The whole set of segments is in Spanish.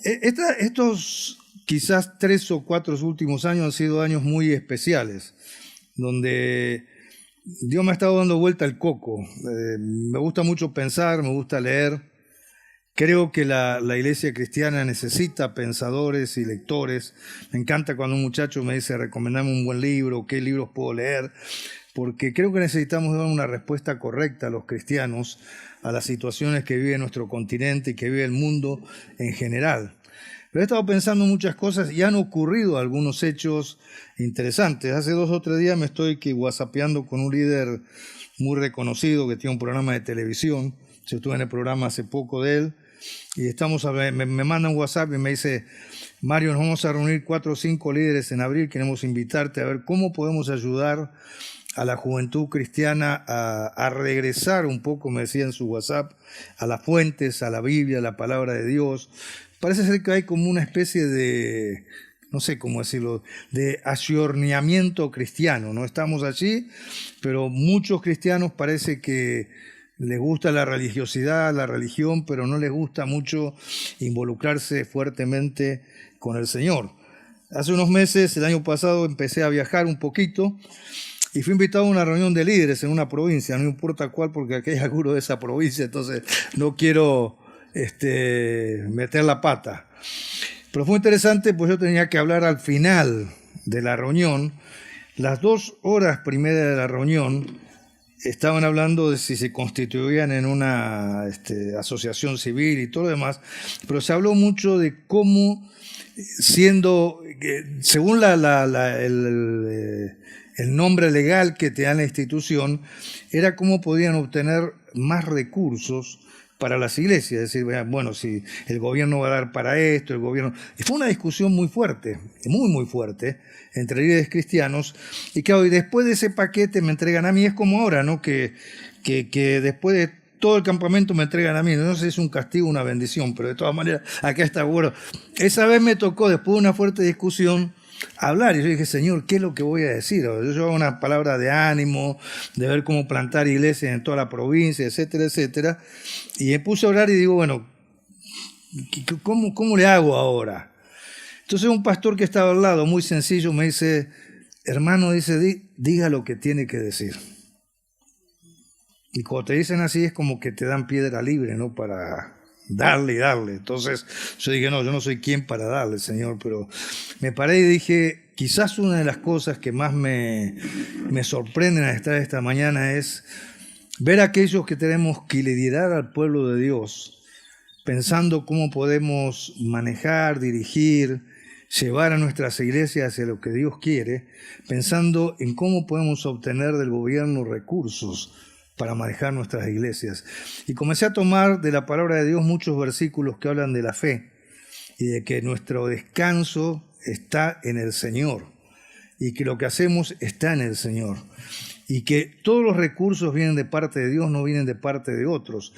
Estos quizás 3 o 4 últimos años han sido años muy especiales, donde Dios me ha estado dando vuelta el coco. Me gusta mucho pensar, me gusta leer. Creo que la iglesia cristiana necesita pensadores y lectores. Me encanta cuando un muchacho me dice, recomendame un buen libro, qué libros puedo leer, porque creo que necesitamos dar una respuesta correcta a los cristianos a las situaciones que vive nuestro continente y que vive el mundo en general. Pero he estado pensando muchas cosas y han ocurrido algunos hechos interesantes. Hace 2 o 3 días me estoy whatsappeando con un líder muy reconocido que tiene un programa de televisión. Yo estuve en el programa hace poco de él y me manda un WhatsApp y me dice, Mario, nos vamos a reunir 4 o 5 líderes en abril, queremos invitarte a ver cómo podemos ayudar a la juventud cristiana a regresar un poco, me decía en su WhatsApp, a las fuentes, a la Biblia, a la palabra de Dios. Parece ser que hay como una especie de, no sé cómo decirlo, de ayornamiento cristiano, ¿no? Estamos allí, pero muchos cristianos parece que les gusta la religiosidad, la religión, pero no les gusta mucho involucrarse fuertemente con el Señor. Hace unos meses, el año pasado, empecé a viajar un poquito y fui invitado a una reunión de líderes en una provincia, no importa cuál, porque aquí hay alguno de esa provincia, entonces no quiero meter la pata. Pero fue interesante, pues yo tenía que hablar al final de la reunión. Las 2 horas primeras de la reunión estaban hablando de si se constituían en una asociación civil y todo lo demás, pero se habló mucho de cómo, según el nombre legal que te da la institución, era cómo podían obtener más recursos para las iglesias, es decir, bueno, si el gobierno va a dar para esto, el gobierno... Y fue una discusión muy fuerte, muy fuerte, entre líderes cristianos, y claro, y después de ese paquete me entregan a mí, es como ahora, ¿no? Que después de todo el campamento me entregan a mí, no sé si es un castigo o una bendición, pero de todas maneras, acá está bueno. Esa vez me tocó, después de una fuerte discusión, hablar, y yo dije, Señor, ¿qué es lo que voy a decir? Yo llevaba una palabra de ánimo, de ver cómo plantar iglesias en toda la provincia, etcétera, etcétera, y me puse a hablar y digo, bueno, ¿cómo le hago ahora? Entonces un pastor que estaba al lado, muy sencillo, me dice, hermano, dice, diga lo que tiene que decir. Y cuando te dicen así es como que te dan piedra libre, ¿no? Para darle y darle. Entonces yo dije, no, yo no soy quien para darle, Señor, pero me paré y dije, quizás una de las cosas que más me sorprenden al estar esta mañana es ver a aquellos que tenemos que liderar al pueblo de Dios, pensando cómo podemos manejar, dirigir, llevar a nuestras iglesias hacia lo que Dios quiere, pensando en cómo podemos obtener del gobierno recursos para manejar nuestras iglesias. Y comencé a tomar de la palabra de Dios muchos versículos que hablan de la fe y de que nuestro descanso está en el Señor y que lo que hacemos está en el Señor y que todos los recursos vienen de parte de Dios, no vienen de parte de otros.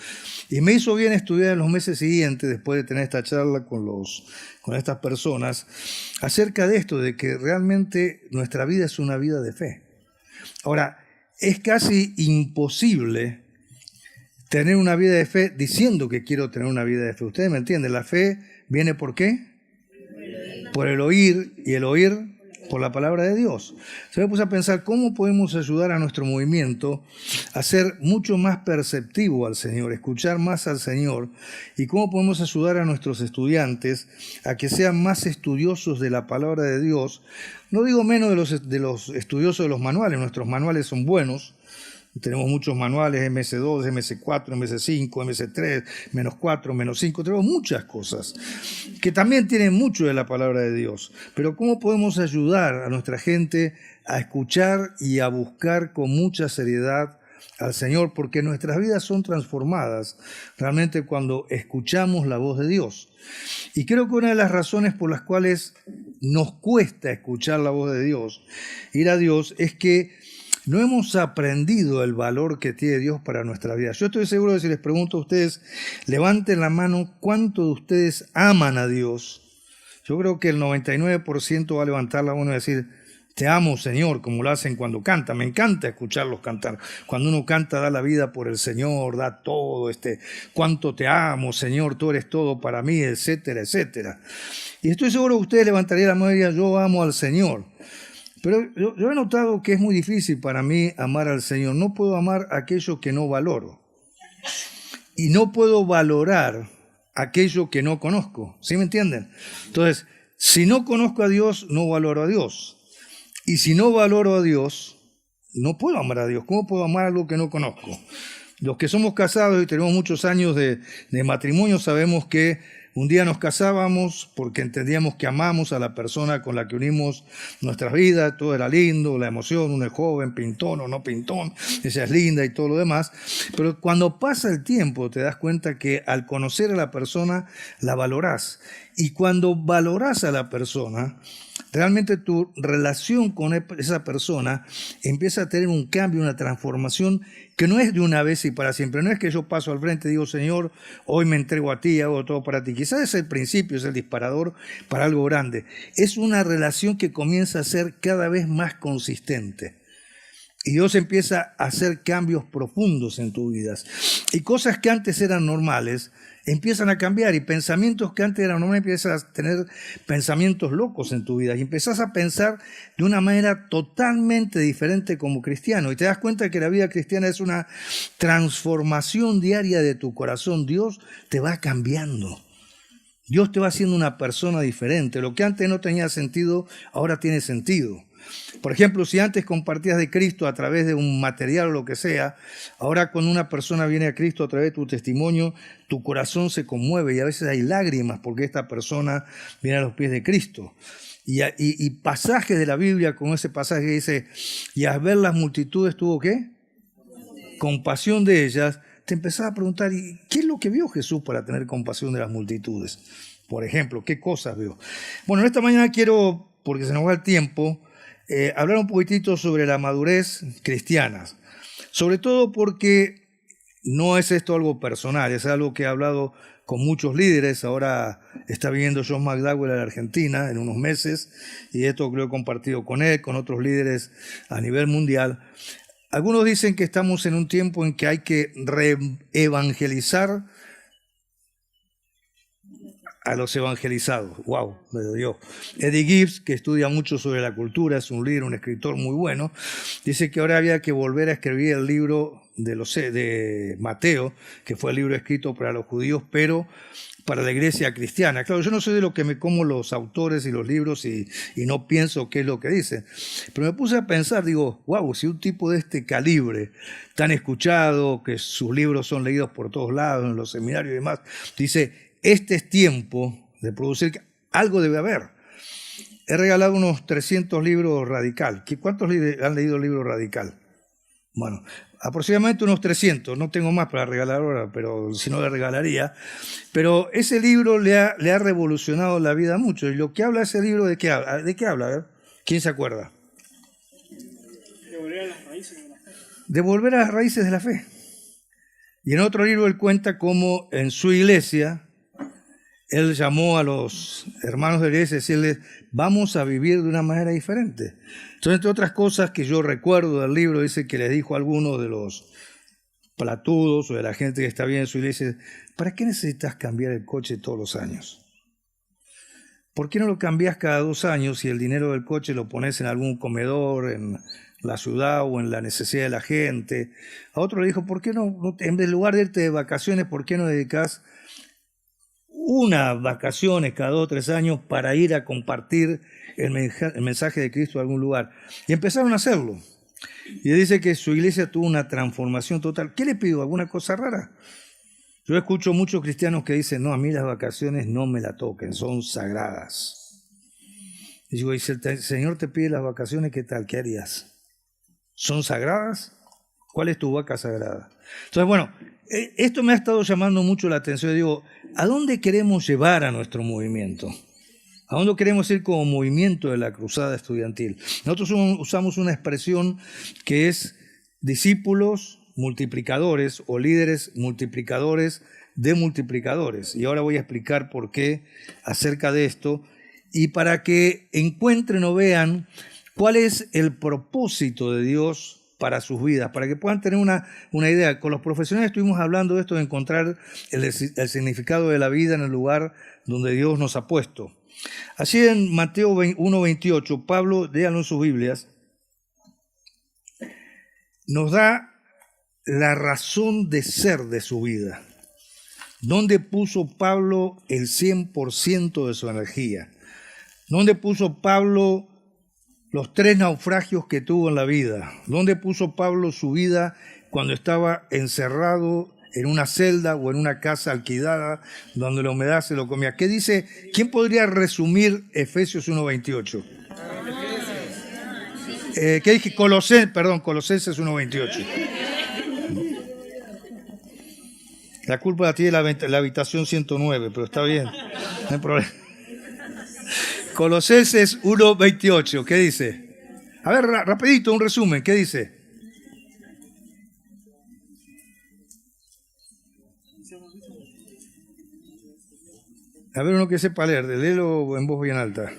Y me hizo bien estudiar en los meses siguientes, después de tener esta charla con estas personas, acerca de esto, de que realmente nuestra vida es una vida de fe. Ahora, es casi imposible tener una vida de fe diciendo que quiero tener una vida de fe. Ustedes me entienden, la fe viene ¿por qué? Por el oír, y el oír por la palabra de Dios. Se me puse a pensar cómo podemos ayudar a nuestro movimiento a ser mucho más perceptivo al Señor, escuchar más al Señor, y cómo podemos ayudar a nuestros estudiantes a que sean más estudiosos de la palabra de Dios. No digo menos de los estudiosos de los manuales, nuestros manuales son buenos. Tenemos muchos manuales, MS2, MS4, MS5, MS3, -4, -5, tenemos muchas cosas que también tienen mucho de la palabra de Dios. Pero ¿cómo podemos ayudar a nuestra gente a escuchar y a buscar con mucha seriedad al Señor? Porque nuestras vidas son transformadas realmente cuando escuchamos la voz de Dios. Y creo que una de las razones por las cuales nos cuesta escuchar la voz de Dios, ir a Dios, es que no hemos aprendido el valor que tiene Dios para nuestra vida. Yo estoy seguro de si les pregunto a ustedes, levanten la mano, ¿cuántos de ustedes aman a Dios? Yo creo que el 99% va a levantar la mano y decir, Te amo, Señor, como lo hacen cuando cantan. Me encanta escucharlos cantar. Cuando uno canta, da la vida por el Señor, da todo, cuánto te amo, Señor, tú eres todo para mí, etcétera, etcétera. Y estoy seguro que ustedes levantarían la mano y dirían, yo amo al Señor. Pero yo he notado que es muy difícil para mí amar al Señor. No puedo amar aquello que no valoro. Y no puedo valorar aquello que no conozco. ¿Sí me entienden? Entonces, si no conozco a Dios, no valoro a Dios. Y si no valoro a Dios, no puedo amar a Dios. ¿Cómo puedo amar algo que no conozco? Los que somos casados y tenemos muchos años de matrimonio sabemos que un día nos casábamos porque entendíamos que amamos a la persona con la que unimos nuestras vidas. Todo era lindo, la emoción, uno es joven, pintón o no pintón, ella es linda y todo lo demás. Pero cuando pasa el tiempo te das cuenta que al conocer a la persona la valorás. Y cuando valorás a la persona, realmente tu relación con esa persona empieza a tener un cambio, una transformación que no es de una vez y para siempre. No es que yo paso al frente y digo, Señor, hoy me entrego a ti, hago todo para ti. Quizás es el principio, es el disparador para algo grande. Es una relación que comienza a ser cada vez más consistente. Y Dios empieza a hacer cambios profundos en tu vida. Y cosas que antes eran normales empiezan a cambiar, y pensamientos que antes eran normales empiezas a tener pensamientos locos en tu vida y empezás a pensar de una manera totalmente diferente como cristiano, y te das cuenta que la vida cristiana es una transformación diaria de tu corazón. Dios te va cambiando, Dios te va haciendo una persona diferente. Lo que antes no tenía sentido, ahora tiene sentido. Por ejemplo, si antes compartías de Cristo a través de un material o lo que sea, ahora cuando una persona viene a Cristo a través de tu testimonio, tu corazón se conmueve y a veces hay lágrimas porque esta persona viene a los pies de Cristo. Y pasajes de la Biblia, como ese pasaje que dice, y al ver las multitudes tuvo ¿qué? Compasión de ellas. Te empezás a preguntar, ¿y qué es lo que vio Jesús para tener compasión de las multitudes? Por ejemplo, ¿qué cosas vio? Bueno, esta mañana quiero, porque se nos va el tiempo, hablar un poquitito sobre la madurez cristiana, sobre todo porque no es esto algo personal, es algo que he hablado con muchos líderes. Ahora está viniendo John McDowell a la Argentina en unos meses, y esto lo he compartido con él, con otros líderes a nivel mundial. Algunos dicen que estamos en un tiempo en que hay que reevangelizar a los evangelizados. ¡Wow! Me lo dio. Eddie Gibbs, que estudia mucho sobre la cultura, es un líder, un escritor muy bueno, dice que ahora había que volver a escribir el libro de Mateo, que fue el libro escrito para los judíos, pero para la iglesia cristiana. Claro, yo no soy de lo que me como los autores y los libros y no pienso qué es lo que dicen, pero me puse a pensar, digo, wow, si un tipo de este calibre, tan escuchado, que sus libros son leídos por todos lados, en los seminarios y demás, dice, este es tiempo de producir, algo debe haber. He regalado unos 300 libros Radical. ¿Cuántos han leído el libro Radical? Bueno, aproximadamente unos 300. No tengo más para regalar ahora, pero si no le regalaría. Pero ese libro le ha revolucionado la vida mucho. Y lo que habla ese libro, ¿de qué habla? ¿De qué habla? A ver, ¿quién se acuerda? De volver a las raíces de la fe. De volver a las raíces de la fe. Y en otro libro él cuenta cómo en su iglesia él llamó a los hermanos de la iglesia y decirles, vamos a vivir de una manera diferente. Entonces, entre otras cosas que yo recuerdo del libro, dice que les dijo a algunos de los platudos o de la gente que está bien en su iglesia, ¿para qué necesitas cambiar el coche todos los años? ¿Por qué no lo cambias cada 2 años y el dinero del coche lo pones en algún comedor, en la ciudad o en la necesidad de la gente? A otro le dijo, ¿por qué no, en lugar de irte de vacaciones, por qué no dedicas unas vacaciones cada 2 o 3 años para ir a compartir el mensaje de Cristo a algún lugar? Y empezaron a hacerlo. Y dice que su iglesia tuvo una transformación total. ¿Qué le pido? ¿Alguna cosa rara? Yo escucho muchos cristianos que dicen, no, a mí las vacaciones no me la toquen, son sagradas. Y digo, y si el Señor te pide las vacaciones, ¿qué tal? ¿Qué harías? ¿Son sagradas? ¿Cuál es tu vaca sagrada? Entonces, bueno, esto me ha estado llamando mucho la atención. Yo digo, ¿a dónde queremos llevar a nuestro movimiento? ¿A dónde queremos ir como movimiento de la cruzada estudiantil? Nosotros usamos una expresión que es discípulos multiplicadores o líderes multiplicadores de multiplicadores. Y ahora voy a explicar por qué acerca de esto. Y para que encuentren o vean ¿Cuál es el propósito de Dios para sus vidas? Para que puedan tener una idea. Con los profesionales estuvimos hablando de esto, de encontrar el significado de la vida en el lugar donde Dios nos ha puesto. Así en Mateo 1:28, Pablo, léanlo en sus Biblias, nos da la razón de ser de su vida. ¿Dónde puso Pablo el 100% de su energía? ¿Dónde puso Pablo los 3 naufragios que tuvo en la vida? ¿Dónde puso Pablo su vida cuando estaba encerrado en una celda o en una casa alquilada donde la humedad se lo comía? ¿Qué dice? ¿Quién podría resumir Efesios 1:28? ¿Qué dije? Colosenses 1:28. La culpa la tiene la habitación 109, pero está bien, no hay problema. Colosenses 1:28, ¿qué dice? A ver, rapidito, un resumen, ¿qué dice? A ver, uno que sepa leer, léelo en voz bien alta.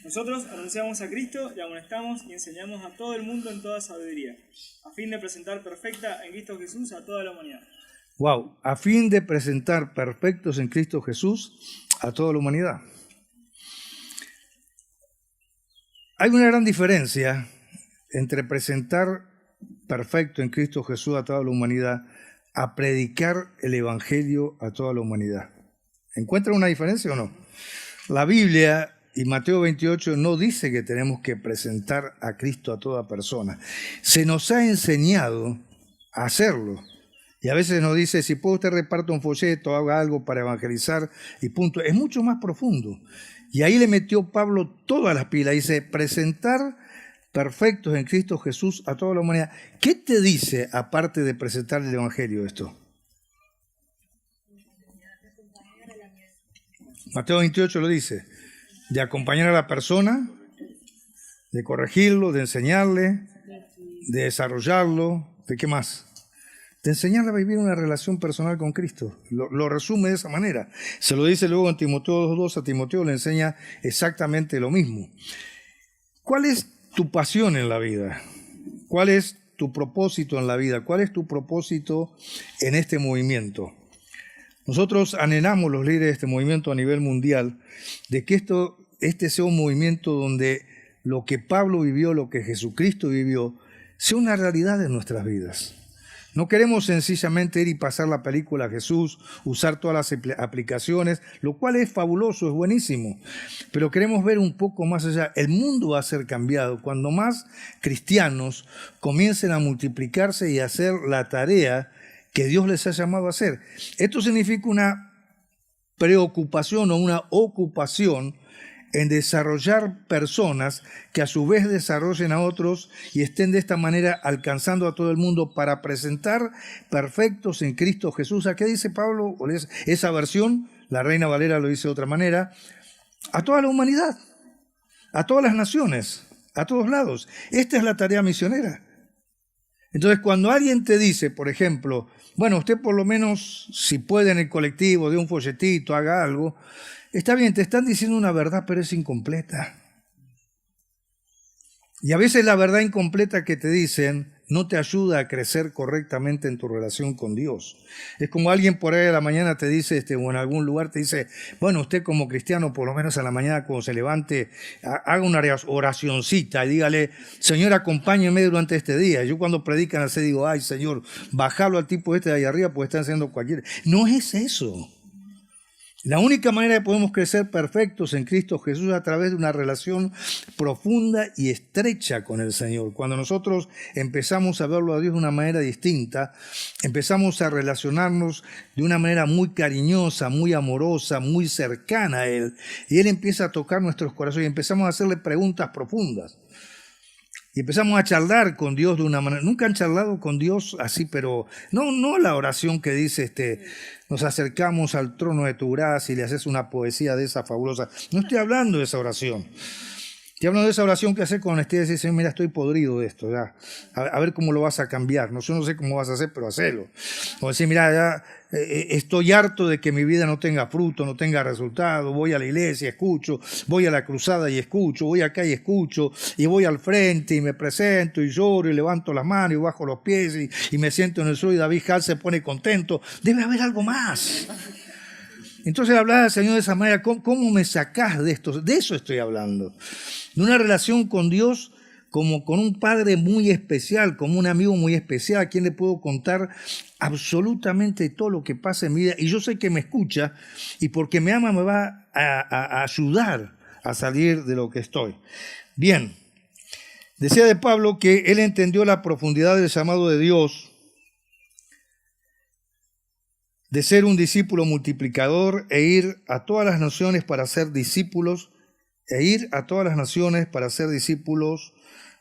Nosotros anunciamos a Cristo y amonestamos y enseñamos a todo el mundo en toda sabiduría, a fin de presentar perfecta en Cristo Jesús a toda la humanidad. Wow, a fin de presentar perfectos en Cristo Jesús a toda la humanidad. Hay una gran diferencia entre presentar perfecto en Cristo Jesús a toda la humanidad a predicar el Evangelio a toda la humanidad. ¿Encuentran una diferencia o no? La Biblia y Mateo 28 no dice que tenemos que presentar a Cristo a toda persona. Se nos ha enseñado a hacerlo. Y a veces nos dice, si puede usted reparta un folleto, haga algo para evangelizar y punto. Es mucho más profundo. Y ahí le metió Pablo todas las pilas. Dice, presentar perfectos en Cristo Jesús a toda la humanidad. ¿Qué te dice, aparte de presentar el Evangelio, esto? Mateo 28 lo dice. De acompañar a la persona, de corregirlo, de enseñarle, de desarrollarlo. ¿De qué más? De enseñarle a vivir una relación personal con Cristo. Lo resume de esa manera. Se lo dice luego en Timoteo 2:2, a Timoteo le enseña exactamente lo mismo. ¿Cuál es tu pasión en la vida? ¿Cuál es tu propósito en la vida? ¿Cuál es tu propósito en este movimiento? Nosotros anhelamos, los líderes de este movimiento a nivel mundial, de que este sea un movimiento donde lo que Pablo vivió, lo que Jesucristo vivió, sea una realidad en nuestras vidas. No queremos sencillamente ir y pasar la película a Jesús, usar todas las aplicaciones, lo cual es fabuloso, es buenísimo, pero queremos ver un poco más allá. El mundo va a ser cambiado cuando más cristianos comiencen a multiplicarse y a hacer la tarea que Dios les ha llamado a hacer. Esto significa una preocupación o una ocupación en desarrollar personas que a su vez desarrollen a otros y estén de esta manera alcanzando a todo el mundo para presentar perfectos en Cristo Jesús. ¿A qué dice Pablo? Esa versión, la Reina Valera lo dice de otra manera, a toda la humanidad, a todas las naciones, a todos lados. Esta es la tarea misionera. Entonces, cuando alguien te dice, por ejemplo, bueno, usted por lo menos, si puede en el colectivo, dé un folletito, haga algo, está bien, te están diciendo una verdad, pero es incompleta. Y a veces la verdad incompleta que te dicen no te ayuda a crecer correctamente en tu relación con Dios. Es como alguien por ahí a la mañana te dice, o en algún lugar te dice, bueno, usted como cristiano, por lo menos a la mañana cuando se levante, haga una oracioncita y dígale, Señor, acompáñeme durante este día. Yo cuando predican así digo, ay, Señor, bájalo al tipo este de ahí arriba porque están haciendo cualquier... No es eso. La única manera que podemos crecer perfectos en Cristo Jesús es a través de una relación profunda y estrecha con el Señor. Cuando nosotros empezamos a verlo a Dios de una manera distinta, empezamos a relacionarnos de una manera muy cariñosa, muy amorosa, muy cercana a Él. Y Él empieza a tocar nuestros corazones y empezamos a hacerle preguntas profundas. Y empezamos a charlar con Dios de una manera... Nunca han charlado con Dios así, pero no la oración que dice, nos acercamos al trono de tu gracia y le haces una poesía de esa fabulosa. No estoy hablando de esa oración. Estoy hablando de esa oración que hacer con honestidad y decir, Señor, mira, estoy podrido de esto, ya. A ver cómo lo vas a cambiar. No, yo no sé cómo vas a hacer, pero hacelo. O decir, mira, ya estoy harto de que mi vida no tenga fruto, no tenga resultado. Voy a la iglesia, escucho, voy a la cruzada y escucho, voy acá y escucho, y voy al frente y me presento y lloro y levanto las manos y bajo los pies y me siento en el suelo y David Hall se pone contento. Debe haber algo más. Entonces hablaba al Señor de esa manera, ¿cómo me sacás de esto? De eso estoy hablando. De una relación con Dios como con un padre muy especial, como un amigo muy especial, a quien le puedo contar absolutamente todo lo que pasa en mi vida. Y yo sé que me escucha y porque me ama me va a ayudar a salir de lo que estoy. Bien, decía de Pablo que él entendió la profundidad del llamado de Dios de ser un discípulo multiplicador e ir a todas las naciones para ser discípulos,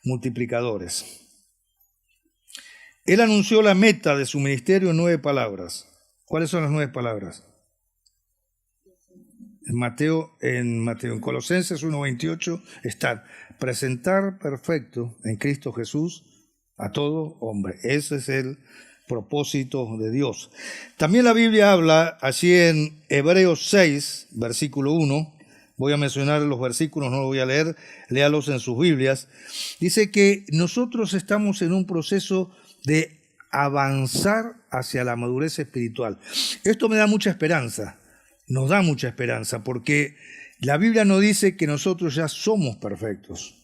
multiplicadores. Él anunció la meta de su ministerio en 9 palabras. ¿Cuáles son las 9 palabras? En Colosenses 1:28 está: presentar perfecto en Cristo Jesús a todo hombre. Ese es el propósito de Dios. También la Biblia habla allí en Hebreos 6, versículo 1. Voy a mencionar los versículos, no los voy a leer, léalos en sus Biblias. Dice que nosotros estamos en un proceso de avanzar hacia la madurez espiritual. Esto me da mucha esperanza, nos da mucha esperanza, porque la Biblia no dice que nosotros ya somos perfectos.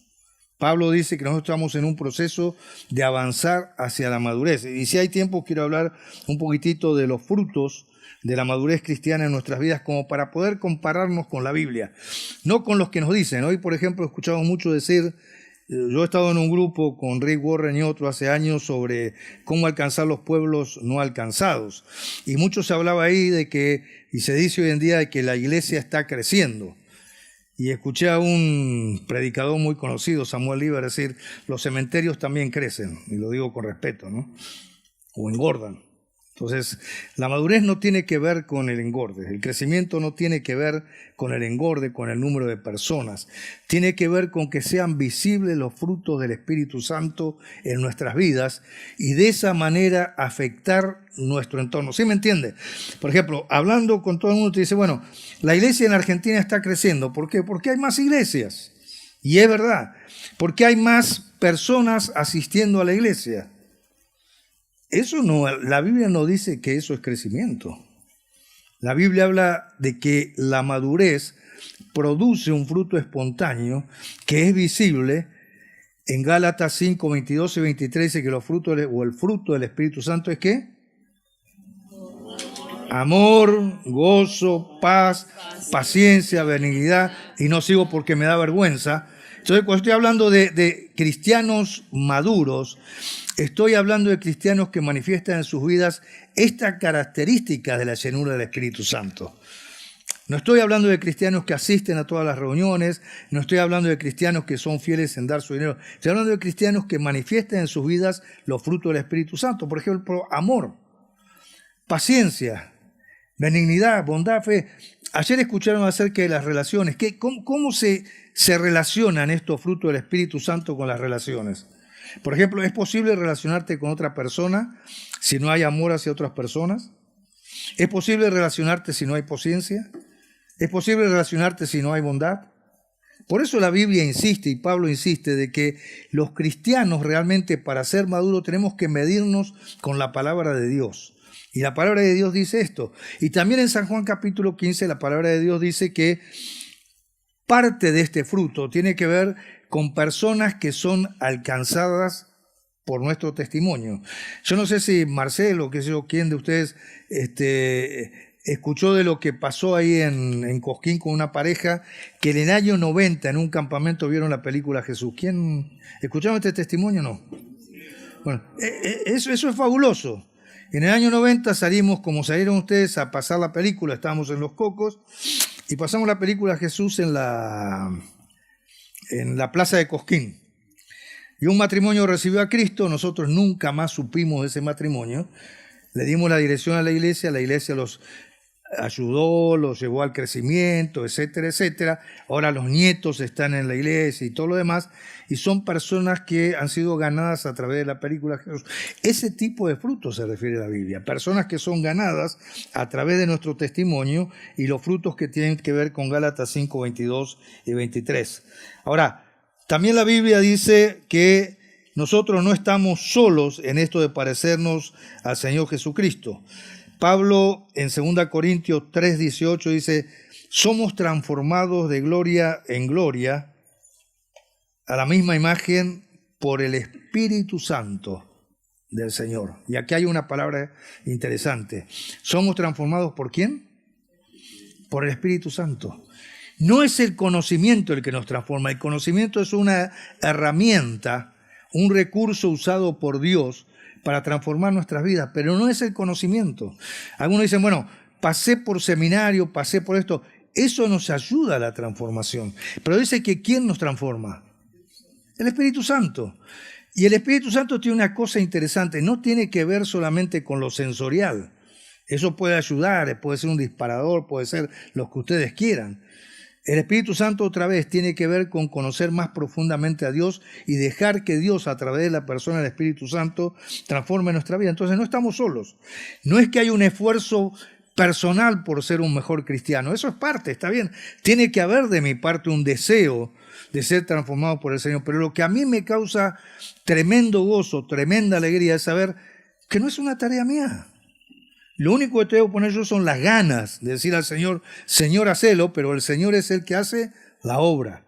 Pablo dice que nosotros estamos en un proceso de avanzar hacia la madurez. Y si hay tiempo, quiero hablar un poquitito de los frutos de la madurez cristiana en nuestras vidas, como para poder compararnos con la Biblia, no con los que nos dicen. Hoy, por ejemplo, escuchamos mucho decir, yo he estado en un grupo con Rick Warren y otro hace años sobre cómo alcanzar los pueblos no alcanzados. Y mucho se hablaba ahí de que, y se dice hoy en día, de que la iglesia está creciendo. Y escuché a un predicador muy conocido, Samuel Lieber, decir, los cementerios también crecen, y lo digo con respeto, ¿no? O engordan. Entonces, la madurez no tiene que ver con el engorde, el crecimiento no tiene que ver con el engorde, con el número de personas, tiene que ver con que sean visibles los frutos del Espíritu Santo en nuestras vidas y de esa manera afectar nuestro entorno. ¿Sí me entiende? Por ejemplo, hablando con todo el mundo te dice, bueno, la iglesia en Argentina está creciendo. ¿Por qué? Porque hay más iglesias. Y es verdad, porque hay más personas asistiendo a la iglesia. Eso no, la Biblia no dice que eso es crecimiento. La Biblia habla de que la madurez produce un fruto espontáneo que es visible. En Gálatas 5, 22 y 23 dice que el fruto del Espíritu Santo es ¿qué? Amor, gozo, paz, paciencia, benignidad, y no sigo porque me da vergüenza. Entonces, cuando estoy hablando de cristianos maduros, estoy hablando de cristianos que manifiestan en sus vidas esta característica de la llenura del Espíritu Santo. No estoy hablando de cristianos que asisten a todas las reuniones, no estoy hablando de cristianos que son fieles en dar su dinero, estoy hablando de cristianos que manifiestan en sus vidas los frutos del Espíritu Santo. Por ejemplo, amor, paciencia, benignidad, bondad, fe. Ayer escucharon acerca de las relaciones. ¿Cómo se relacionan estos frutos del Espíritu Santo con las relaciones? Por ejemplo, ¿es posible relacionarte con otra persona si no hay amor hacia otras personas? ¿Es posible relacionarte si no hay paciencia? ¿Es posible relacionarte si no hay bondad? Por eso la Biblia insiste, y Pablo insiste, de que los cristianos realmente para ser maduros tenemos que medirnos con la palabra de Dios. Y la palabra de Dios dice esto. Y también en San Juan capítulo 15 la palabra de Dios dice que parte de este fruto tiene que ver con personas que son alcanzadas por nuestro testimonio. Yo no sé si Marcelo, qué sé yo, quién de ustedes escuchó de lo que pasó ahí en Cosquín con una pareja que en el año 90 en un campamento vieron la película Jesús. ¿Quién escucharon este testimonio? No. Bueno, eso es fabuloso. En el año 90 salimos, como salieron ustedes, a pasar la película, estábamos en Los Cocos, y pasamos la película Jesús en la plaza de Cosquín. Y un matrimonio recibió a Cristo, nosotros nunca más supimos de ese matrimonio, le dimos la dirección a la iglesia los ayudó, los llevó al crecimiento, etcétera, etcétera. Ahora los nietos están en la iglesia y todo lo demás, y son personas que han sido ganadas a través de la película Jesús. Ese tipo de frutos se refiere a la Biblia, personas que son ganadas a través de nuestro testimonio y los frutos que tienen que ver con Gálatas 5, 22 y 23. Ahora, también la Biblia dice que nosotros no estamos solos en esto de parecernos al Señor Jesucristo. Pablo en 2 Corintios 3:18 dice, somos transformados de gloria en gloria a la misma imagen por el Espíritu Santo del Señor. Y aquí hay una palabra interesante. ¿Somos transformados por quién? Por el Espíritu Santo. No es el conocimiento el que nos transforma. El conocimiento es una herramienta, un recurso usado por Dios para transformar nuestras vidas, pero no es el conocimiento. Algunos dicen, bueno, pasé por seminario, pasé por esto. Eso nos ayuda a la transformación. Pero dice que ¿quién nos transforma? El Espíritu Santo. Y el Espíritu Santo tiene una cosa interesante, no tiene que ver solamente con lo sensorial. Eso puede ayudar, puede ser un disparador, puede ser lo que ustedes quieran. El Espíritu Santo otra vez tiene que ver con conocer más profundamente a Dios y dejar que Dios a través de la persona del Espíritu Santo transforme nuestra vida. Entonces no estamos solos. No es que haya un esfuerzo personal por ser un mejor cristiano. Eso es parte, está bien. Tiene que haber de mi parte un deseo de ser transformado por el Señor. Pero lo que a mí me causa tremendo gozo, tremenda alegría es saber que no es una tarea mía. Lo único que tengo que poner yo son las ganas de decir al Señor, Señor, hacelo, pero el Señor es el que hace la obra.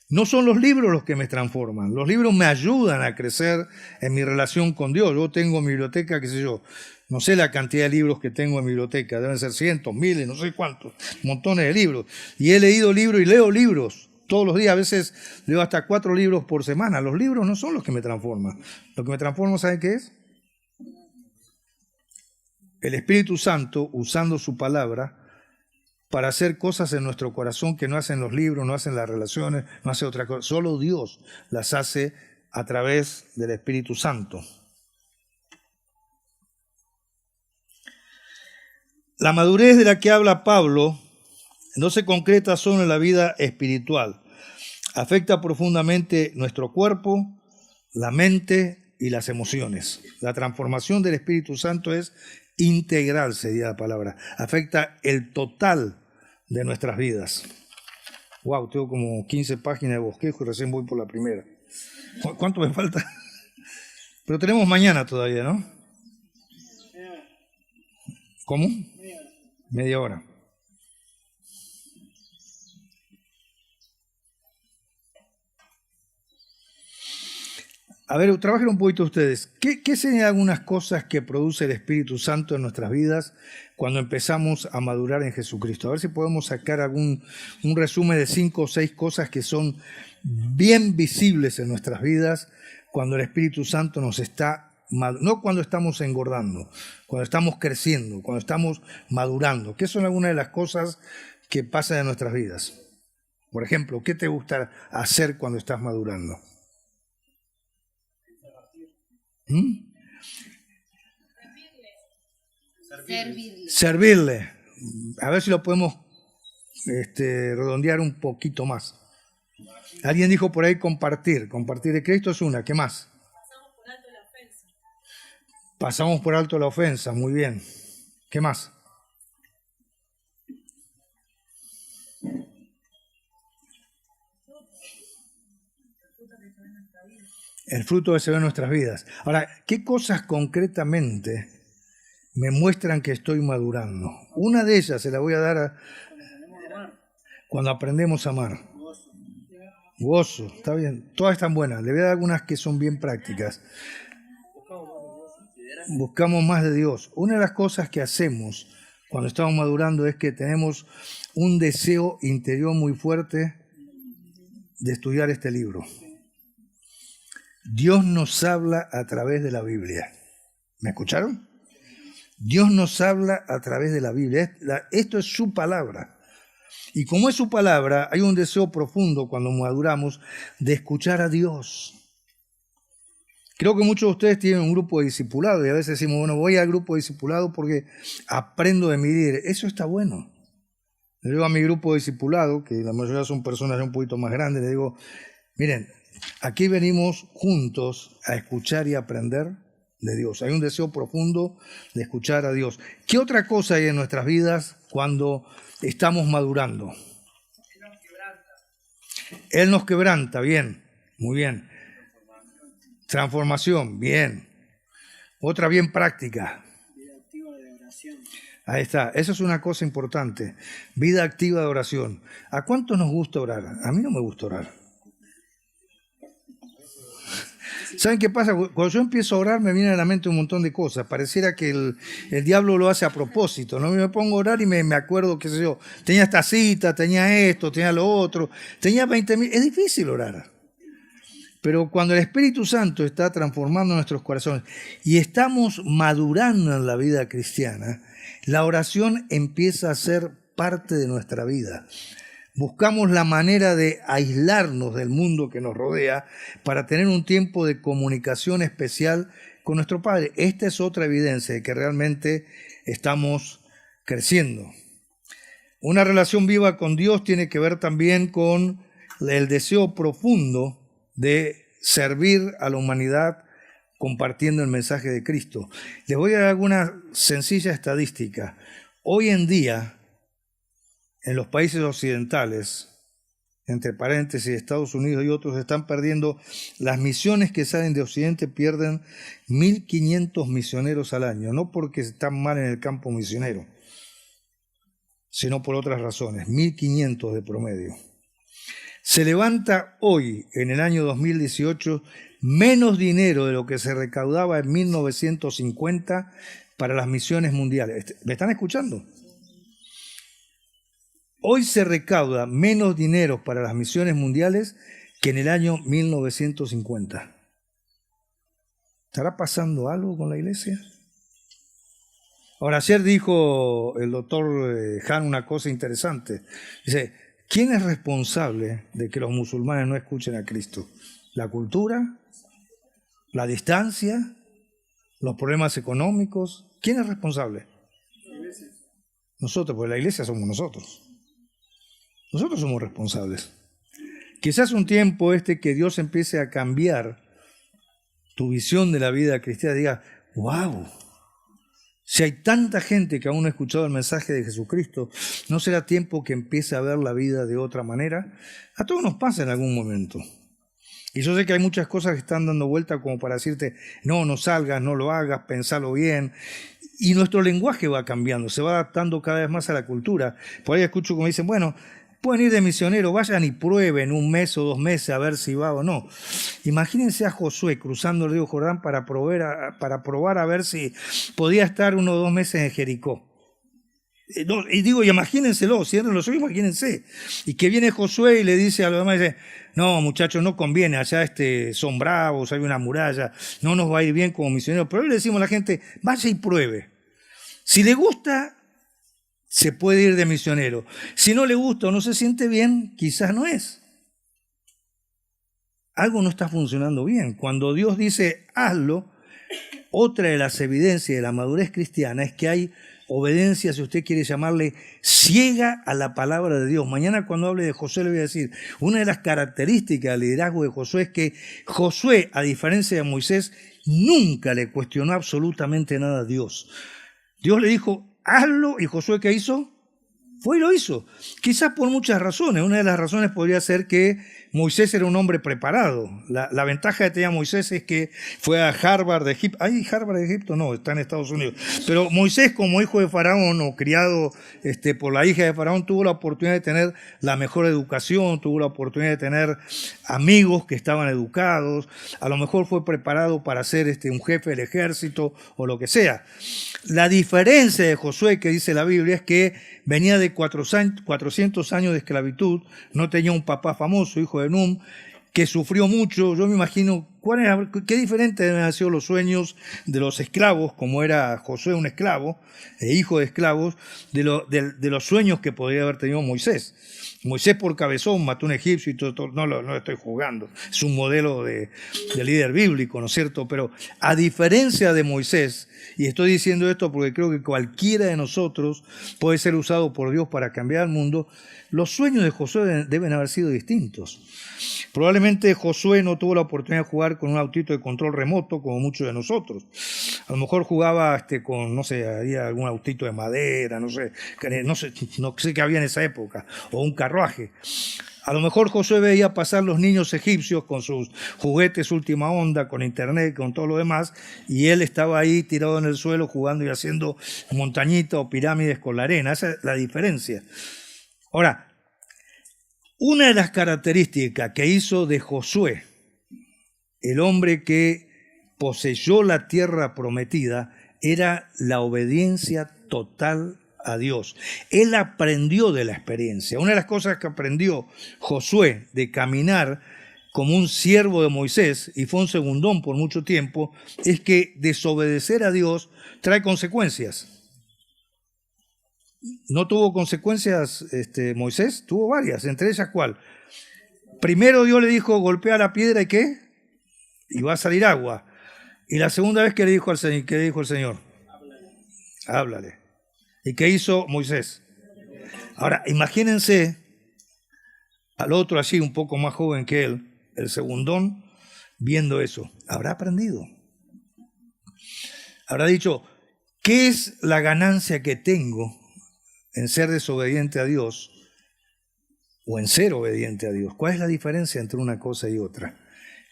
No son los libros los que me transforman. Los libros me ayudan a crecer en mi relación con Dios. Yo tengo en mi biblioteca, qué sé yo, no sé la cantidad de libros que tengo en mi biblioteca. Deben ser cientos, miles, no sé cuántos, montones de libros. Y he leído libros y leo libros todos los días. A veces leo hasta 4 libros por semana. Los libros no son los que me transforman. Lo que me transforma, ¿saben qué es? El Espíritu Santo usando su palabra para hacer cosas en nuestro corazón que no hacen los libros, no hacen las relaciones, no hace otra cosa. Solo Dios las hace a través del Espíritu Santo. La madurez de la que habla Pablo no se concreta solo en la vida espiritual. Afecta profundamente nuestro cuerpo, la mente y las emociones. La transformación del Espíritu Santo es integral, sería la palabra. Afecta el total de nuestras vidas. Wow, tengo como 15 páginas de bosquejo y recién voy por la primera. ¿Cuánto me falta? Pero tenemos mañana todavía, ¿no? ¿Cómo? Media hora. A ver, trabajen un poquito ustedes. ¿Qué serían algunas cosas que produce el Espíritu Santo en nuestras vidas cuando empezamos a madurar en Jesucristo? A ver si podemos sacar un resumen de 5 o 6 cosas que son bien visibles en nuestras vidas cuando el Espíritu Santo nos está, no cuando estamos engordando, cuando estamos creciendo, cuando estamos madurando. ¿Qué son algunas de las cosas que pasan en nuestras vidas? Por ejemplo, ¿qué te gusta hacer cuando estás madurando? Servirle. A ver si lo podemos redondear un poquito más. Alguien dijo por ahí compartir. Compartir de Cristo es una. ¿Qué más? Pasamos por alto la ofensa. Pasamos por alto la ofensa. Muy bien. ¿Qué más? El fruto que se ve en nuestras vidas. Ahora, ¿qué cosas concretamente me muestran que estoy madurando? Una de ellas se la voy a dar cuando aprendemos a amar. Gozo, está bien. Todas están buenas. Le voy a dar algunas que son bien prácticas. Buscamos más de Dios. Una de las cosas que hacemos cuando estamos madurando es que tenemos un deseo interior muy fuerte de estudiar este libro. Dios nos habla a través de la Biblia. ¿Me escucharon? Dios nos habla a través de la Biblia. Esto es su palabra. Y como es su palabra, hay un deseo profundo cuando maduramos de escuchar a Dios. Creo que muchos de ustedes tienen un grupo de discipulado y a veces decimos, bueno, voy al grupo de discipulado porque aprendo de mi líder. Eso está bueno. Le digo a mi grupo de discipulado, que la mayoría son personas un poquito más grandes, le digo, miren, aquí venimos juntos a escuchar y aprender de Dios. Hay un deseo profundo de escuchar a Dios. ¿Qué otra cosa hay en nuestras vidas cuando estamos madurando? Él nos quebranta, bien, muy bien. Transformación, bien. Otra bien práctica. Vida activa de oración. Ahí está, eso es una cosa importante. Vida activa de oración. ¿A cuántos nos gusta orar? A mí no me gusta orar. ¿Saben qué pasa? Cuando yo empiezo a orar me viene a la mente un montón de cosas. Pareciera que el diablo lo hace a propósito, ¿no? Me pongo a orar y me acuerdo, qué sé yo, tenía esta cita, tenía esto, tenía lo otro, tenía 20.000. Es difícil orar. Pero cuando el Espíritu Santo está transformando nuestros corazones y estamos madurando en la vida cristiana, la oración empieza a ser parte de nuestra vida. Buscamos la manera de aislarnos del mundo que nos rodea para tener un tiempo de comunicación especial con nuestro Padre. Esta es otra evidencia de que realmente estamos creciendo. Una relación viva con Dios tiene que ver también con el deseo profundo de servir a la humanidad compartiendo el mensaje de Cristo. Les voy a dar alguna sencilla estadística. Hoy en día, en los países occidentales, entre paréntesis, Estados Unidos y otros, están perdiendo, las misiones que salen de Occidente pierden 1.500 misioneros al año, no porque están mal en el campo misionero, sino por otras razones, 1.500 de promedio. Se levanta hoy, en el año 2018, menos dinero de lo que se recaudaba en 1950 para las misiones mundiales. ¿Me están escuchando? Hoy se recauda menos dinero para las misiones mundiales que en el año 1950. ¿Estará pasando algo con la iglesia? Ahora, ayer dijo el doctor Han una cosa interesante. Dice, ¿quién es responsable de que los musulmanes no escuchen a Cristo? ¿La cultura? ¿La distancia? ¿Los problemas económicos? ¿Quién es responsable? Nosotros, porque la iglesia somos nosotros. Nosotros somos responsables. Quizás un tiempo que Dios empiece a cambiar tu visión de la vida cristiana, diga, wow, si hay tanta gente que aún no ha escuchado el mensaje de Jesucristo, ¿no será tiempo que empiece a ver la vida de otra manera? A todos nos pasa en algún momento. Y yo sé que hay muchas cosas que están dando vuelta como para decirte, no salgas, no lo hagas, pensalo bien. Y nuestro lenguaje va cambiando, se va adaptando cada vez más a la cultura. Por ahí escucho como dicen, bueno, pueden ir de misionero, vayan y prueben 1 mes o 2 meses a ver si va o no. Imagínense a Josué cruzando el río Jordán para probar a ver si podía estar 1 o 2 meses en Jericó. Y digo, imagínenselo, cierren los ojos, imagínense. Y que viene Josué y le dice a los demás, dice, no muchachos, no conviene, allá son bravos, hay una muralla, no nos va a ir bien como misioneros. Pero hoy le decimos a la gente, vaya y pruebe. Si le gusta, se puede ir de misionero. Si no le gusta o no se siente bien, quizás no es. Algo no está funcionando bien. Cuando Dios dice, hazlo, otra de las evidencias de la madurez cristiana es que hay obediencia, si usted quiere llamarle, ciega a la palabra de Dios. Mañana cuando hable de Josué le voy a decir, una de las características del liderazgo de Josué es que Josué, a diferencia de Moisés, nunca le cuestionó absolutamente nada a Dios. Dios le dijo, hazlo, y Josué, ¿qué hizo? Fue y lo hizo. Quizás por muchas razones. Una de las razones podría ser que Moisés era un hombre preparado. La ventaja que tenía Moisés es que fue a Harvard de Egipto. ¿Hay Harvard de Egipto? No, está en Estados Unidos. Pero Moisés, como hijo de Faraón o criado por la hija de Faraón, tuvo la oportunidad de tener la mejor educación, tuvo la oportunidad de tener amigos que estaban educados. A lo mejor fue preparado para ser un jefe del ejército o lo que sea. La diferencia de Josué, que dice la Biblia, es que venía de 400 años de esclavitud, no tenía un papá famoso, hijo de Nun, que sufrió mucho. Yo me imagino ¿Qué diferente deben haber sido los sueños de los esclavos, como era Josué un esclavo, hijo de esclavos, de los sueños que podría haber tenido Moisés? Moisés por cabezón mató a un egipcio y todo, no lo estoy jugando, es un modelo de líder bíblico, ¿no es cierto? Pero a diferencia de Moisés, y estoy diciendo esto porque creo que cualquiera de nosotros puede ser usado por Dios para cambiar el mundo, los sueños de Josué deben haber sido distintos. Probablemente Josué no tuvo la oportunidad de jugar con un autito de control remoto como muchos de nosotros. A lo mejor jugaba con, no sé, había algún autito de madera, no sé qué había en esa época, o un carruaje. A lo mejor Josué veía pasar los niños egipcios con sus juguetes última onda, con internet, con todo lo demás, y él estaba ahí tirado en el suelo jugando y haciendo montañitas o pirámides con la arena. Esa es la diferencia. Ahora, una de las características que hizo de Josué, el hombre que poseyó la tierra prometida, era la obediencia total a Dios. Él aprendió de la experiencia. Una de las cosas que aprendió Josué de caminar como un siervo de Moisés, y fue un segundón por mucho tiempo, es que desobedecer a Dios trae consecuencias. ¿No tuvo consecuencias Moisés? Tuvo varias, entre ellas ¿cuál? Primero Dios le dijo, golpea la piedra y ¿qué? Y va a salir agua. Y la segunda vez que le dijo al Señor, ¿qué dijo el Señor? Háblale. ¿Y qué hizo Moisés? Ahora, imagínense al otro así, un poco más joven que él, el segundón, viendo eso. ¿Habrá aprendido? Habrá dicho, ¿qué es la ganancia que tengo en ser desobediente a Dios o en ser obediente a Dios? ¿Cuál es la diferencia entre una cosa y otra?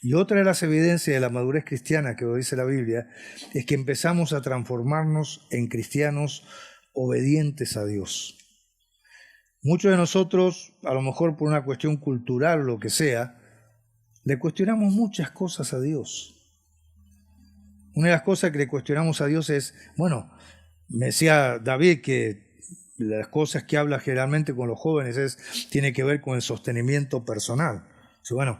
Y otra de las evidencias de la madurez cristiana que dice la Biblia es que empezamos a transformarnos en cristianos obedientes a Dios. Muchos de nosotros, a lo mejor por una cuestión cultural o lo que sea, le cuestionamos muchas cosas a Dios. Una de las cosas que le cuestionamos a Dios es, bueno, me decía David que las cosas que habla generalmente con los jóvenes tiene que ver con el sostenimiento personal. Bueno,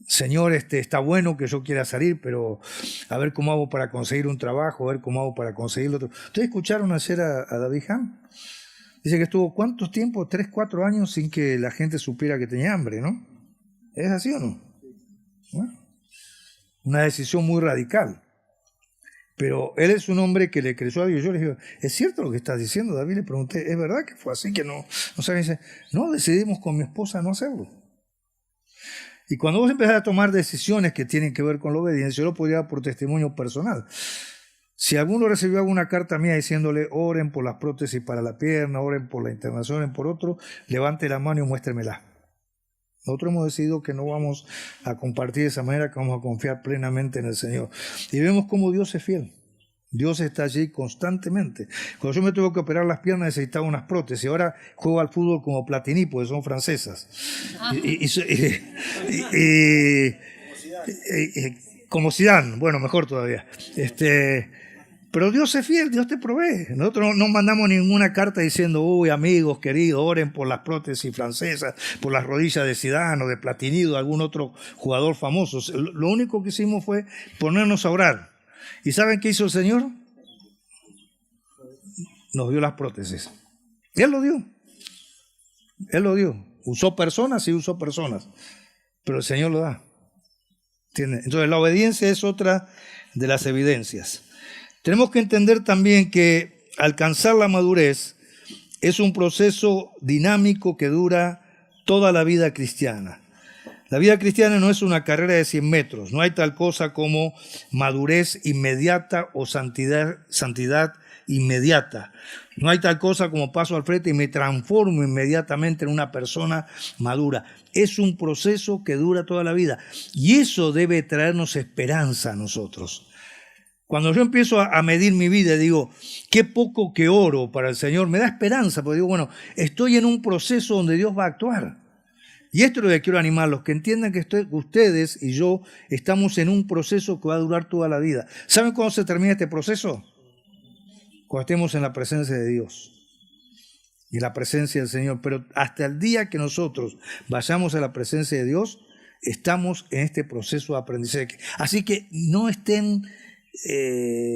Señor, está bueno que yo quiera salir, pero a ver cómo hago para conseguir un trabajo, a ver cómo hago para conseguir otro. ¿Ustedes escucharon ayer a David Ham? Dice que estuvo ¿cuánto tiempo? 3, 4 años sin que la gente supiera que tenía hambre, ¿no? ¿Es así o no? Bueno, una decisión muy radical. Pero él es un hombre que le creyó a Dios. Yo le digo, ¿es cierto lo que estás diciendo, David? Le pregunté, ¿es verdad que fue así? Que no sabe. Dice, no, decidimos con mi esposa no hacerlo. Y cuando vos empezás a tomar decisiones que tienen que ver con la obediencia, yo lo podría dar por testimonio personal. Si alguno recibió alguna carta mía diciéndole, oren por las prótesis para la pierna, oren por la internación, oren por otro, levante la mano y muéstremela. Nosotros hemos decidido que no vamos a compartir de esa manera, que vamos a confiar plenamente en el Señor. Y vemos cómo Dios es fiel. Dios está allí constantemente. Cuando yo me tuve que operar las piernas necesitaba unas prótesis. Ahora juego al fútbol como Platini, porque son francesas. Como Zidane, bueno, mejor todavía. Pero Dios es fiel, Dios te provee. Nosotros no mandamos ninguna carta diciendo, uy, amigos, queridos, oren por las prótesis francesas, por las rodillas de Zidane o de Platini o de algún otro jugador famoso. Lo único que hicimos fue ponernos a orar. ¿Y saben qué hizo el Señor? Nos dio las prótesis. Él lo dio. Él lo dio. ¿Usó personas? Sí, usó personas. Pero el Señor lo da. ¿Entienden? Entonces la obediencia es otra de las evidencias. Tenemos que entender también que alcanzar la madurez es un proceso dinámico que dura toda la vida cristiana. La vida cristiana no es una carrera de 100 metros, no hay tal cosa como madurez inmediata o santidad inmediata. No hay tal cosa como paso al frente y me transformo inmediatamente en una persona madura. Es un proceso que dura toda la vida y eso debe traernos esperanza a nosotros. Cuando yo empiezo a medir mi vida y digo, qué poco que oro para el Señor, me da esperanza, porque digo, bueno, estoy en un proceso donde Dios va a actuar. Y esto es lo que quiero animarlos, que entiendan que ustedes y yo estamos en un proceso que va a durar toda la vida. ¿Saben cuándo se termina este proceso? Cuando estemos en la presencia de Dios y en la presencia del Señor. Pero hasta el día que nosotros vayamos a la presencia de Dios, estamos en este proceso de aprendizaje. Así que no estén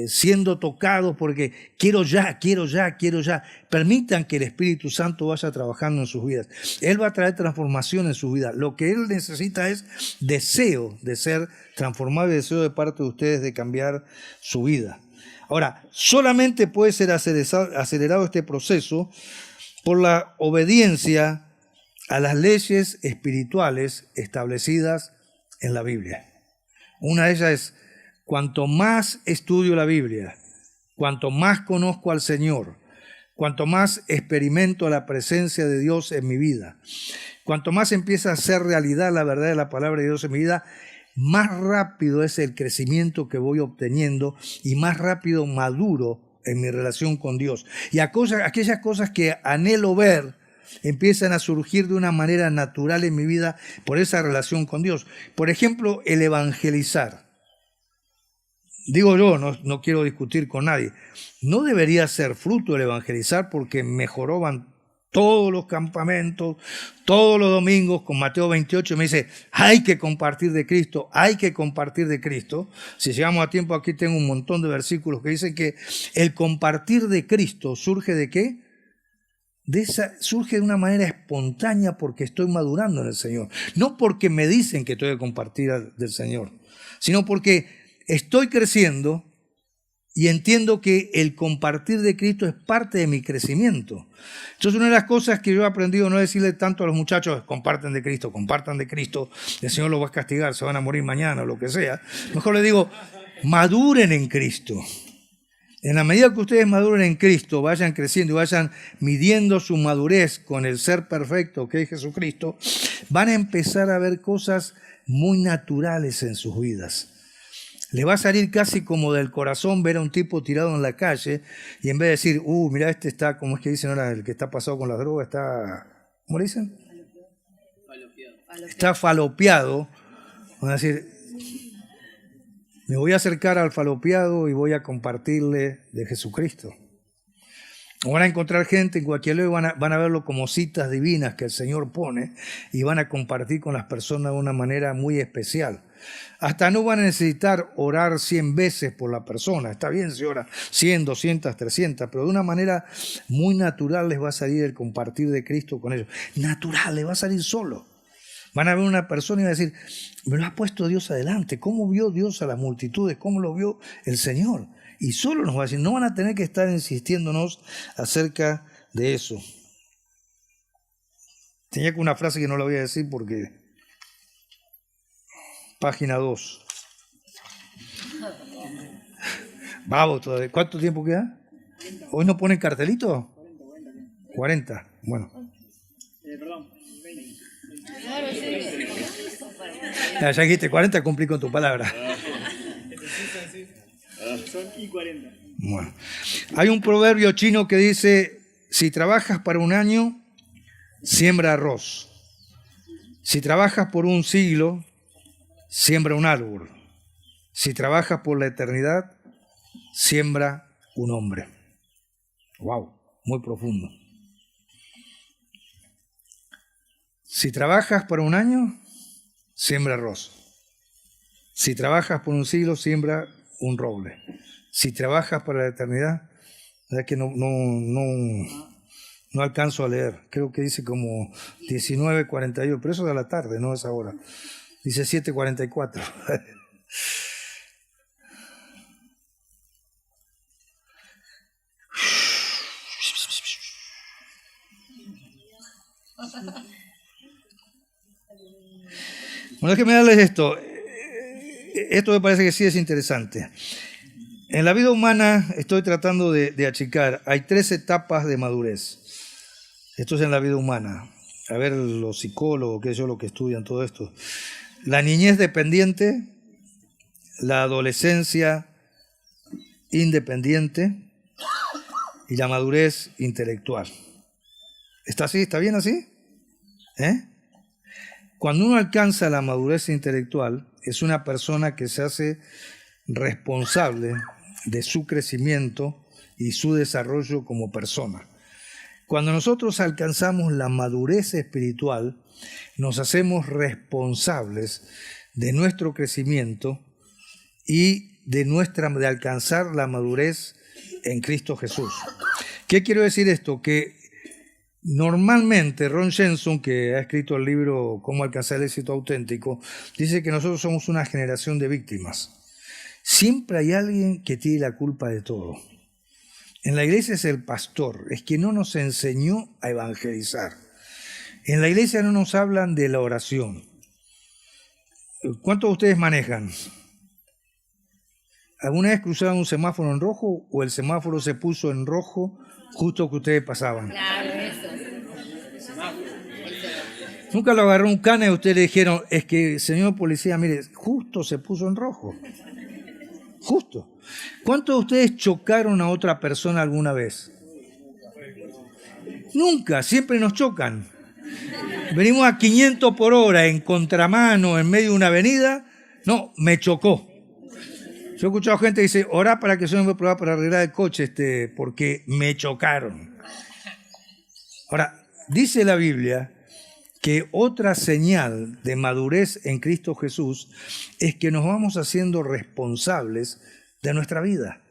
siendo tocados porque quiero ya. Permitan que el Espíritu Santo vaya trabajando en sus vidas. Él va a traer transformación en sus vidas. Lo que Él necesita es deseo de ser transformado y deseo de parte de ustedes de cambiar su vida. Ahora, solamente puede ser acelerado este proceso por la obediencia a las leyes espirituales establecidas en la Biblia. Una de ellas es: cuanto más estudio la Biblia, cuanto más conozco al Señor, cuanto más experimento la presencia de Dios en mi vida, cuanto más empieza a ser realidad la verdad de la palabra de Dios en mi vida, más rápido es el crecimiento que voy obteniendo y más rápido maduro en mi relación con Dios. Y aquellas cosas que anhelo ver empiezan a surgir de una manera natural en mi vida por esa relación con Dios. Por ejemplo, el evangelizar. Digo yo, no quiero discutir con nadie. No debería ser fruto el evangelizar porque me joroban todos los campamentos, todos los domingos con Mateo 28 me dice, hay que compartir de Cristo, hay que compartir de Cristo. Si llegamos a tiempo, aquí tengo un montón de versículos que dicen que el compartir de Cristo surge ¿de qué? Surge de una manera espontánea porque estoy madurando en el Señor. No porque me dicen que tengo que compartir del Señor, sino porque estoy creciendo y entiendo que el compartir de Cristo es parte de mi crecimiento. Entonces, una de las cosas que yo he aprendido no es decirle tanto a los muchachos, compartan de Cristo, el Señor los va a castigar, se van a morir mañana o lo que sea. Mejor les digo, maduren en Cristo. En la medida que ustedes maduren en Cristo, vayan creciendo y vayan midiendo su madurez con el ser perfecto que es Jesucristo, van a empezar a ver cosas muy naturales en sus vidas. Le va a salir casi como del corazón ver a un tipo tirado en la calle y en vez de decir, mira, este está, como es que dicen ahora, el que está pasado con las drogas, está, ¿cómo le dicen? Está falopeado. Van a decir, me voy a acercar al falopeado y voy a compartirle de Jesucristo. O van a encontrar gente en cualquier lugar y van a verlo como citas divinas que el Señor pone y van a compartir con las personas de una manera muy especial. Hasta no van a necesitar orar 100 veces por la persona. Está bien si ora 100, 200, 300, pero de una manera muy natural les va a salir el compartir de Cristo con ellos. Natural, les va a salir solo. Van a ver una persona y van a decir, me lo ha puesto Dios adelante. ¿Cómo vio Dios a las multitudes? ¿Cómo lo vio el Señor? Y solo nos va a decir, no van a tener que estar insistiéndonos acerca de eso. Tenía que una frase que no la voy a decir porque... Página 2. Vamos todavía. ¿Cuánto tiempo queda? ¿Hoy no ponen cartelito? 40. Bueno. Perdón, 20. Ya dijiste 40, cumplí con tu palabra. Son y 40. Bueno. Hay un proverbio chino que dice, si trabajas para un año, siembra arroz. Si trabajas por un siglo, siembra un árbol. Si trabajas por la eternidad, siembra un hombre. Wow, muy profundo. Si trabajas por un año, siembra arroz. Si trabajas por un siglo, siembra un roble. Si trabajas para la eternidad, es que no alcanzo a leer. Creo que dice como 19:41, pero eso es de la tarde, no es ahora. Dice 7:44. Bueno, déjenme darles esto. Esto me parece que sí es interesante. En la vida humana estoy tratando de achicar. Hay 3 etapas de madurez. Esto es en la vida humana. A ver, los psicólogos, que ellos lo que estudian todo esto. La niñez dependiente, la adolescencia independiente y la madurez intelectual. ¿Está así? ¿Está bien así? Cuando uno alcanza la madurez intelectual, es una persona que se hace responsable de su crecimiento y su desarrollo como persona. Cuando nosotros alcanzamos la madurez espiritual, nos hacemos responsables de nuestro crecimiento y de alcanzar la madurez en Cristo Jesús. ¿Qué quiero decir esto? Que normalmente Ron Jenson, que ha escrito el libro Cómo alcanzar el éxito auténtico, dice que nosotros somos una generación de víctimas. Siempre hay alguien que tiene la culpa de todo. En la iglesia es el pastor, es que no nos enseñó a evangelizar. En la iglesia no nos hablan de la oración. ¿Cuántos de ustedes manejan? ¿Alguna vez cruzaron un semáforo en rojo o el semáforo se puso en rojo justo que ustedes pasaban? Claro, eso. Nunca lo agarró un cana y ustedes le dijeron, es que señor policía, mire, justo se puso en rojo. Justo. ¿Cuántos de ustedes chocaron a otra persona alguna vez? Nunca, siempre nos chocan. Venimos a 500 por hora en contramano en medio de una avenida. No, me chocó. Yo he escuchado gente que dice, orá para que yo me voy a probar para arreglar el coche porque me chocaron. Ahora, dice la Biblia que otra señal de madurez en Cristo Jesús es que nos vamos haciendo responsables de nuestra vida,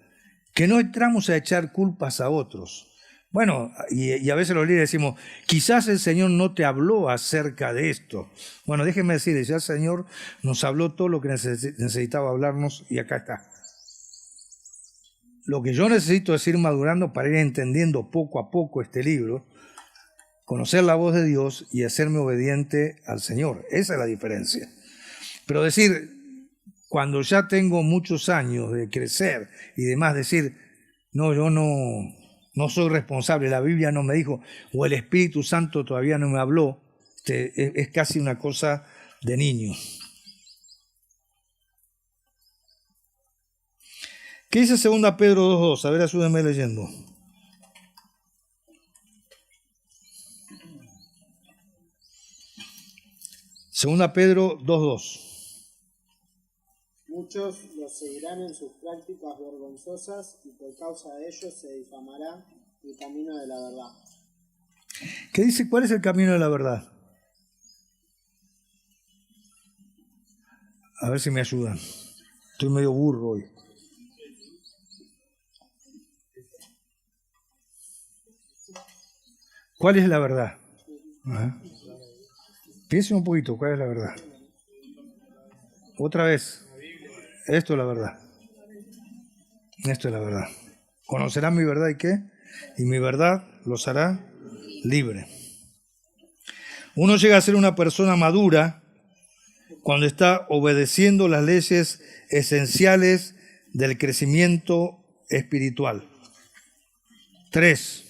que no entramos a echar culpas a otros. Bueno, y a veces los líderes decimos, quizás el Señor no te habló acerca de esto. Bueno, déjenme decirles, ya el Señor nos habló todo lo que necesitaba hablarnos y acá está. Lo que yo necesito es ir madurando para ir entendiendo poco a poco este libro, conocer la voz de Dios y hacerme obediente al Señor. Esa es la diferencia. Pero decir, cuando ya tengo muchos años de crecer y demás, decir, no, yo no soy responsable, la Biblia no me dijo, o el Espíritu Santo todavía no me habló, es casi una cosa de niño. ¿Qué dice 2 Pedro 2.2? A ver, ayúdenme leyendo. Segunda Pedro 2.2. Muchos los seguirán en sus prácticas vergonzosas y por causa de ellos se difamará el camino de la verdad. ¿Qué dice? ¿Cuál es el camino de la verdad? A ver si me ayudan. Estoy medio burro hoy. ¿Cuál es la verdad? Piensen un poquito, ¿cuál es la verdad? Otra vez. Esto es la verdad. Esto es la verdad. Conocerán mi verdad y qué, y mi verdad los hará libre. Uno llega a ser una persona madura cuando está obedeciendo las leyes esenciales del crecimiento espiritual. 3.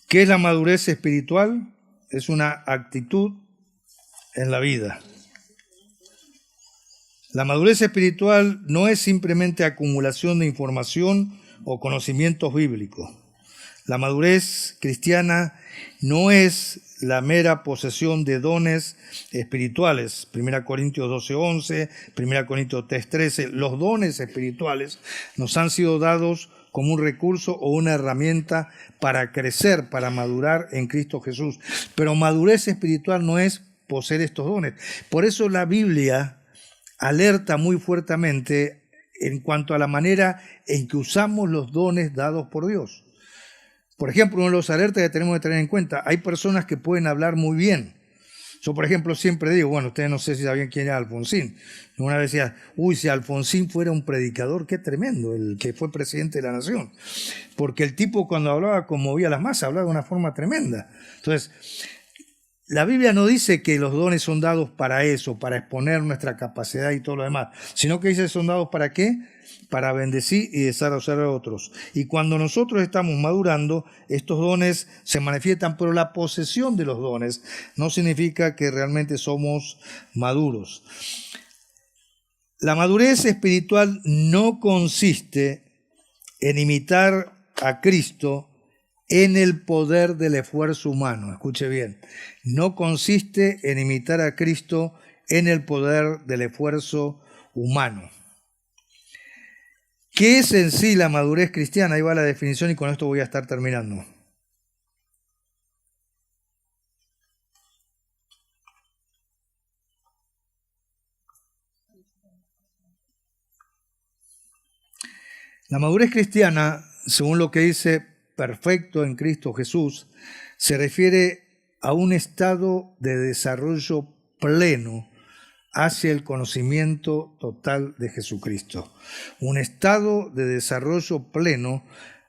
¿Qué es la madurez espiritual? Es una actitud en la vida. La madurez espiritual no es simplemente acumulación de información o conocimientos bíblicos. La madurez cristiana no es la mera posesión de dones espirituales. 1 Corintios 12:11, 1 Corintios 3:13. Los dones espirituales nos han sido dados como un recurso o una herramienta para crecer, para madurar en Cristo Jesús. Pero madurez espiritual no es poseer estos dones. Por eso la Biblia alerta muy fuertemente en cuanto a la manera en que usamos los dones dados por Dios. Por ejemplo, uno de los alertas que tenemos que tener en cuenta, hay personas que pueden hablar muy bien. Yo, por ejemplo, siempre digo, bueno, ustedes no sé si sabían quién era Alfonsín. Una vez decía, si Alfonsín fuera un predicador, qué tremendo, el que fue presidente de la nación. Porque el tipo cuando hablaba conmovía a las masas, hablaba de una forma tremenda. Entonces, la Biblia no dice que los dones son dados para eso, para exponer nuestra capacidad y todo lo demás, sino que dice que son dados ¿para qué? Para bendecir y desarrollar a otros. Y cuando nosotros estamos madurando, estos dones se manifiestan, pero la posesión de los dones no significa que realmente somos maduros. La madurez espiritual no consiste en imitar a Cristo en el poder del esfuerzo humano. Escuche bien, no consiste en imitar a Cristo en el poder del esfuerzo humano. ¿Qué es en sí la madurez cristiana? Ahí va la definición y con esto voy a estar terminando. La madurez cristiana, según lo que dice perfecto en Cristo Jesús, se refiere a un estado de desarrollo pleno hacia el conocimiento total de Jesucristo. Un estado de desarrollo pleno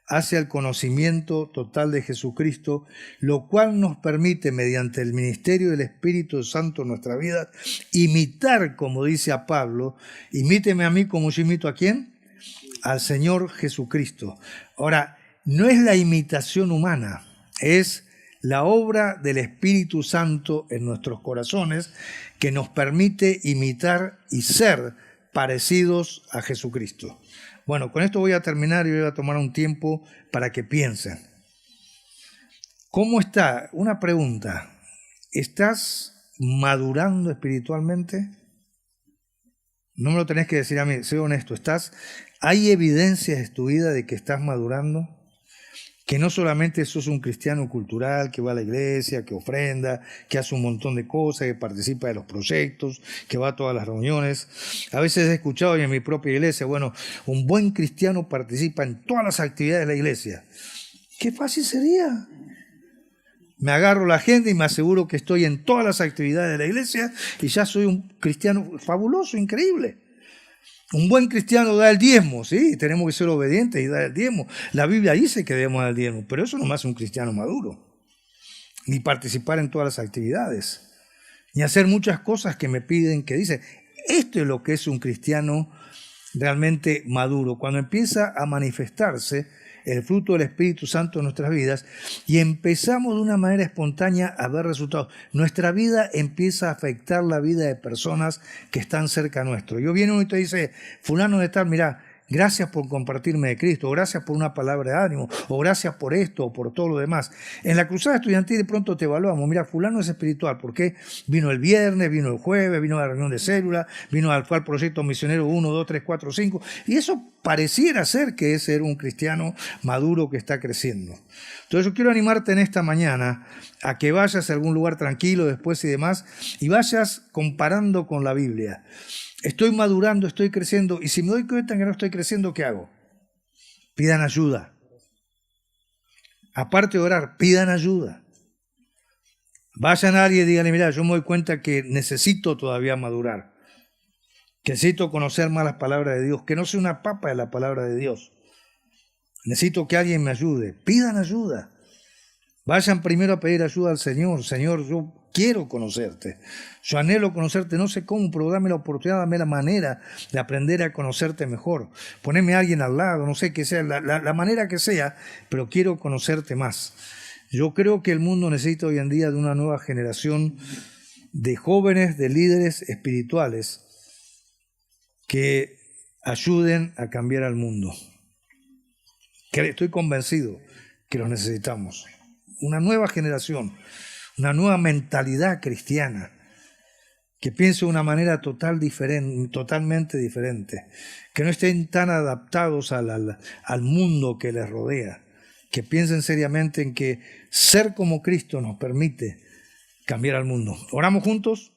hacia el conocimiento total de Jesucristo, lo cual nos permite, mediante el ministerio del Espíritu Santo en nuestra vida, imitar, como dice a Pablo, imíteme a mí como yo imito ¿a quién? Al Señor Jesucristo. Ahora, no es la imitación humana, es la obra del Espíritu Santo en nuestros corazones que nos permite imitar y ser parecidos a Jesucristo. Bueno, con esto voy a terminar y voy a tomar un tiempo para que piensen. ¿Cómo está? Una pregunta. ¿Estás madurando espiritualmente? No me lo tenés que decir a mí, soy honesto. ¿Hay evidencias en tu vida de que estás madurando? Que no solamente sos un cristiano cultural que va a la iglesia, que ofrenda, que hace un montón de cosas, que participa de los proyectos, que va a todas las reuniones. A veces he escuchado en mi propia iglesia, bueno, un buen cristiano participa en todas las actividades de la iglesia. ¡Qué fácil sería! Me agarro la agenda y me aseguro que estoy en todas las actividades de la iglesia y ya soy un cristiano fabuloso, increíble. Un buen cristiano da el diezmo, sí, tenemos que ser obedientes y dar el diezmo. La Biblia dice que debemos dar el diezmo, pero eso no me hace un cristiano maduro. Ni participar en todas las actividades, ni hacer muchas cosas que me piden, que dicen. Esto es lo que es un cristiano realmente maduro, cuando empieza a manifestarse el fruto del Espíritu Santo en nuestras vidas y empezamos de una manera espontánea a ver resultados. Nuestra vida empieza a afectar la vida de personas que están cerca nuestro. Yo viene uno y te dice, fulano de tal, mira, gracias por compartirme de Cristo, o gracias por una palabra de ánimo, o gracias por esto, o por todo lo demás. En la cruzada estudiantil de pronto te evaluamos, mira, fulano es espiritual, porque vino el viernes, vino el jueves, vino a la reunión de célula, fue al proyecto misionero 1, 2, 3, 4, 5, y eso pareciera ser que es ser un cristiano maduro que está creciendo. Entonces yo quiero animarte en esta mañana a que vayas a algún lugar tranquilo después y demás, y vayas comparando con la Biblia. Estoy madurando, estoy creciendo, y si me doy cuenta que no estoy creciendo, ¿qué hago? Pidan ayuda. Aparte de orar, pidan ayuda. Vayan a alguien y díganle, mira, yo me doy cuenta que necesito todavía madurar, que necesito conocer más las palabras de Dios, que no soy una papa de la palabra de Dios. Necesito que alguien me ayude. Pidan ayuda. Vayan primero a pedir ayuda al Señor. Señor, yo quiero conocerte. Yo anhelo conocerte, no sé cómo, pero dame la oportunidad, dame la manera de aprender a conocerte mejor. Poneme a alguien al lado, no sé qué sea, la manera que sea, pero quiero conocerte más. Yo creo que el mundo necesita hoy en día de una nueva generación de jóvenes, de líderes espirituales que ayuden a cambiar al mundo. Estoy convencido que los necesitamos. Una nueva generación, una nueva mentalidad cristiana, que piense de una manera totalmente diferente, que no estén tan adaptados al mundo que les rodea, que piensen seriamente en que ser como Cristo nos permite cambiar al mundo. ¿Oramos juntos?